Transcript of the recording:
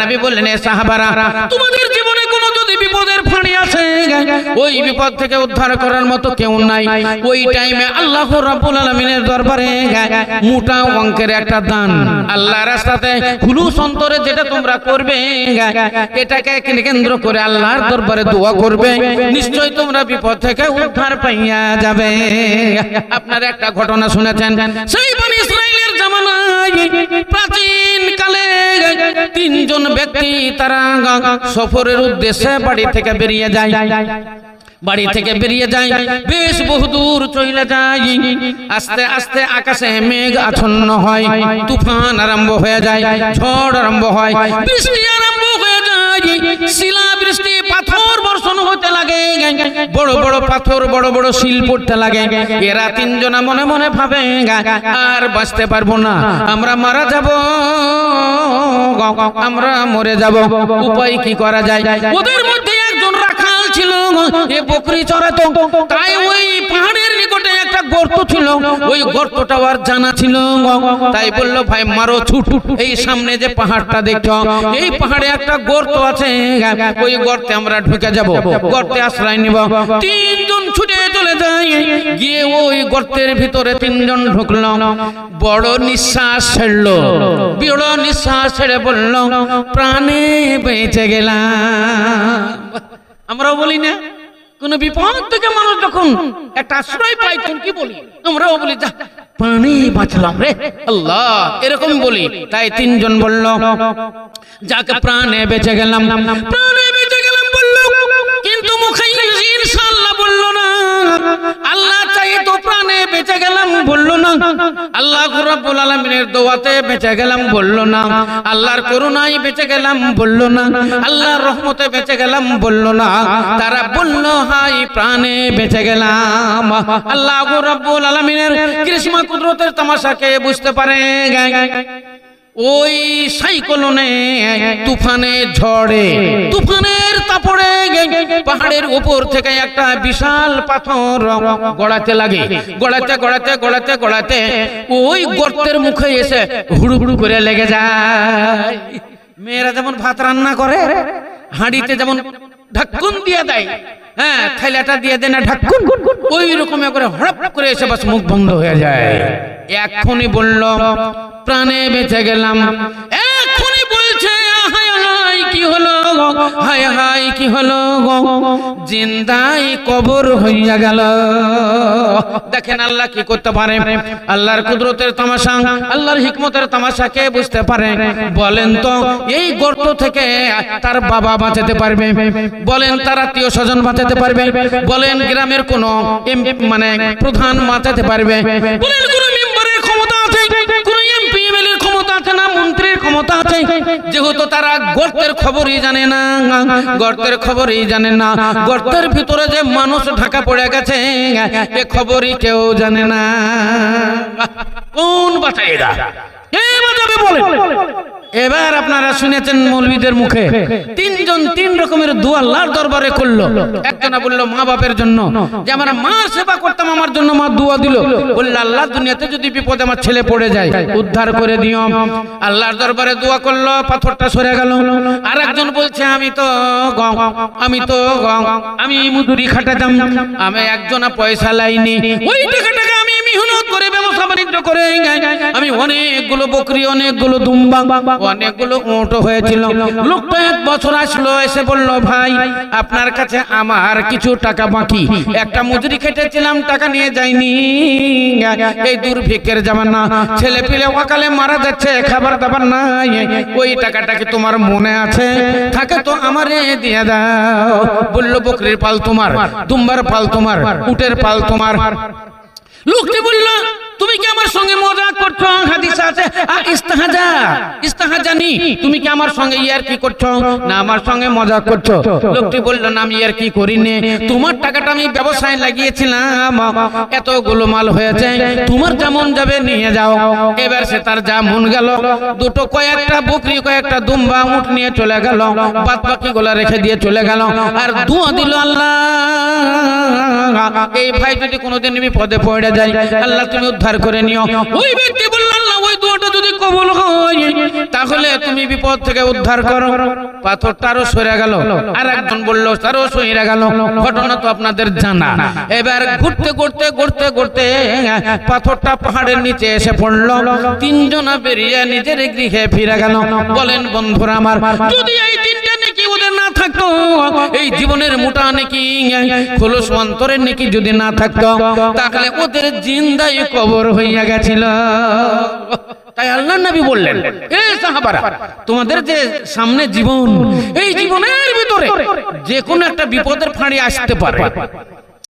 নবী বললেন, এ সাহাবারা, তোমাদের জীবনে কোনো যদি বিপদের ফাঁড়ি আছে, ওই বিপদ থেকে উদ্ধার করার মতো কেউ নাই। ওই টাইমে আল্লাহ রাব্বুল আলামিনের দরবারে মোটা অঙ্কের একটা দান, আল্লাহ রাস্তাতে খুলুস অন্তরে যেটা তোমরা করবে, এটাকে কেন্দ্র করে আল্লাহর দরবারে দোয়া করবে, নিশ্চয়ই তোমরা বিপদ থেকে উদ্ধার পাইয়া যাবে। আপনারা একটা ঘটনা শুনেছেন, সেই বনি ইসরাইলের জামানায় প্রাচীন কালে তিনজন ব্যক্তি তারা সফরের উদ্দেশ্যে বাড়ি থেকে বেরিয়ে যায়। বেশ বহুদূর চলে যায়। আস্তে আস্তে আকাশে মেঘ আচ্ছন্ন হয়, তুফান আরম্ভ হয়ে যায়, ঝড় আরম্ভ হয়, বৃষ্টি আরম্ভ হয়ে যায়, শিলা বৃষ্টি, পাথর বর্ষণ হতে লাগে, বড় বড় পাথর, বড় বড় শিল পড়তে লাগে। এরা তিনজনা মনে মনে ভাবে, আর বাঁচতে পারবো না, আমরা মারা যাব, আমরা মরে যাব, উপায় কি করা যায়? ওদের মধ্যে একজন রাখাল ছিল, এ বকরি চড়াতো, তাই ওই পাহাড়ের নিকটে একটা গর্ত ছিল, ওই গর্তটা আর জানা ছিল, তাই বললো, ভাই মারো, ছুট, এই সামনে যে পাহাড়টা দেখছো, এই পাহাড়ে একটা গর্ত আছে, ওই গর্তে আমরা ঢুকে যাব, গর্তে আশ্রয় নিব। তিনজন ছুটে চলে যায়, গিয়ে ওই গর্তের ভিতরে তিনজন ঢুকলো, বড় নিঃশ্বাস ছেড়ে বলল, প্রাণে বেঁচে গেলাম। আমরাও বলি না, কোন বিপদ থেকে মানুষ যখন একটা আশ্রয় পায় তখন কি বলি? আমরাও বলি, যা প্রাণে বাঁচলাম রে আল্লাহ, এরকম বলি। তাই তিনজন বলল, যাকে প্রাণে বেঁচে গেলাম বলল, কিন্তু মুখে ইনশাআল্লাহ বলল না, আল্লাহ চাই তো প্রাণে বেঁচে গেলাম বলল না, আল্লাহ রাব্বুল আলামিনের দোয়াতে বেঁচে গেলাম বলল না, আল্লাহর করুণায় বেঁচে গেলাম বলল না, আল্লাহর রহমতে বেঁচে গেলাম বলল না, তারা বলল, হাই প্রাণে বেঁচে গেলাম। আল্লাহ রাব্বুল আলামিনের কৃষ্মা কুদরতের তামাশাকে বুঝতে পারে। ওই সাইক্লোনে, তুফানে, ঝড়ে, তুফানের তাপড়ে পাহাড়ের উপর থেকে একটা বিশাল পাথর গড়াতে লাগে, গড়াতে ওই গর্তের মুখে এসে হুড়ুহুড়ু করে লেগে যায়। মেয়েরা যেমন ভাত রান্না করে, হাঁড়িতে যেমন ঢাকুন দিয়ে দেয়, হ্যাঁ, থালাটা দিয়ে দেয় না ঢাকুন, ওই রকম করে হড়প করে এসে বাস মুখ বন্ধ হয়ে যায়। এক্ষুনি বলল, প্রাণে বেঁচে গেলাম। এক্ষুনি বলছে, হায় হায় কি হলো, হায় হায় কি হলো, জিন্দাই কবর হইয়া গেল। দেখেন আল্লাহ কি করতে পারে, আল্লাহর কুদরতের তামাশা, আল্লাহর হিকমতের তামাশা কে বুঝতে পারে? বলেন তো, এই গর্ত থেকে তার বাবা বাঁচাতে পারবে? বলেন তার আত্মীয় স্বজন বাঁচাতে পারবে? বলেন গ্রামের কোন মানে প্রধান বাঁচাতে পারবে? বলেন কোন মেম্বারের ক্ষমতা আছে, কোন এমপি এমএলএর ক্ষমতা আছে না, মন্ত্রীর ক্ষমতা আছে? যেহেতু তারা গর্তের খবরই জানে না, গর্তের ভিতরে যে মানুষ ঢাকা পড়ে গেছে এ খবরই কেউ জানে না। কোন বাঁচাইরা কে বাঁচাবে বলে? এবার আপনারা শুনেছেন মৌলবীদের মুখে তিনজন তিন রকমের দোয়া আল্লাহর দরবারে করলো। একজনা বলল মা বাপের জন্য, যে আমরা মার সেবা করতাম, আমার জন্য মা দোয়া দিল, বলল আল্লাহ দুনিয়াতে যদি বিপদে আমার ছেলে পড়ে যায় উদ্ধার করে দিও। আল্লাহর দরবারে দোয়া করলো, পাথরটা সরে গেল। আর একজন বলছে আমি মজুরি খাটাতাম, আমি একজনা পয়সা লাইনি, ওই টাকাটাকে আমি মেহনত করে ব্যবসা বাণিজ্য করে আমি অনেকগুলো বকরি, অনেকগুলো দুম্বা, অনেকগুলো উট হয়েছিল। লোকটা এক বছর আসলো, এসে বলল ভাই আপনার কাছে আমার কিছু টাকা বাকি, একটা মজুরি খেটেছিলাম, টাকা নিয়ে যাইনি। এই দুর্ভিক্ষের জামানা, ছেলে পেলে অকালে মারা যাচ্ছে, খাবার দাবার নাই, ওই টাকাটা কি তোমার মনে আছে? থাকে তো আমারে দিয়ে দাও। বলল বকরির পাল তোমার, দুম্বার পাল তোমার, উটের পাল তোমার। লোকটি বলল তুমি কি আমার সঙ্গে মজা করছো? হাদিস আছে ইস্তাহাজানি, তুমি কি আমার সঙ্গে ইয়ারকি করছো? না, আমার সঙ্গে মজা করছো। লোকটি বলল না, আমি ইয়ারকি করিনি, তোমার টাকাটা আমি ব্যবসায় লাগিয়েছিলাম, এতগুলো মাল হয়েছে, তোমার যেমন যাবে নিয়ে যাও। এবার সে তার যা মন গেল, দুটো কয়েকটা বকরি, কয়েকটা দুম্বা, উট নিয়ে চলে গেল, বাদ বাকি গুলা রেখে দিয়ে চলে গেল। আর দোয়া দিল, আল্লাহ এই ভাই যদি কোনোদিন বিপদে পড়ে যায়, আল্লাহ তুমি উদ্ধার করে নিও। ওই ব্যক্তি বলল আল্লাহ ওই দোয়াটা আমলটা যদি কবুল হয় তাহলে তুমি বিপদ থেকে উদ্ধার করো। পাথরটারও সরে গেল, আর একজন বললো তারও সরে গেল। ঘটনা তো আপনাদের জানা। এবার ঘুরতে ঘুরতে ঘুরতে ঘুরতে পাথরটা পাহাড়ের নিচে এসে পড়লো। তিনজনা বেরিয়ে নিজের গৃহে ফিরে গেল। বলেন বন্ধুরা আমার, যদি এই তিনটা নেকি ওদের না থাকতো, এই জীবনের মোটা নেকি খোলস অন্তরের নেকি যদি না থাকতো, তাহলে ওদের জিন্দাই কবর হইয়া গেছিল। তাই আল্লাহ নবী বললেন, এ সাহাবারা, তোমাদের যে সামনে জীবন, এই জীবনের ভিতরে যে কোনো একটা বিপদের ফাঁড়ি আসতে পারে।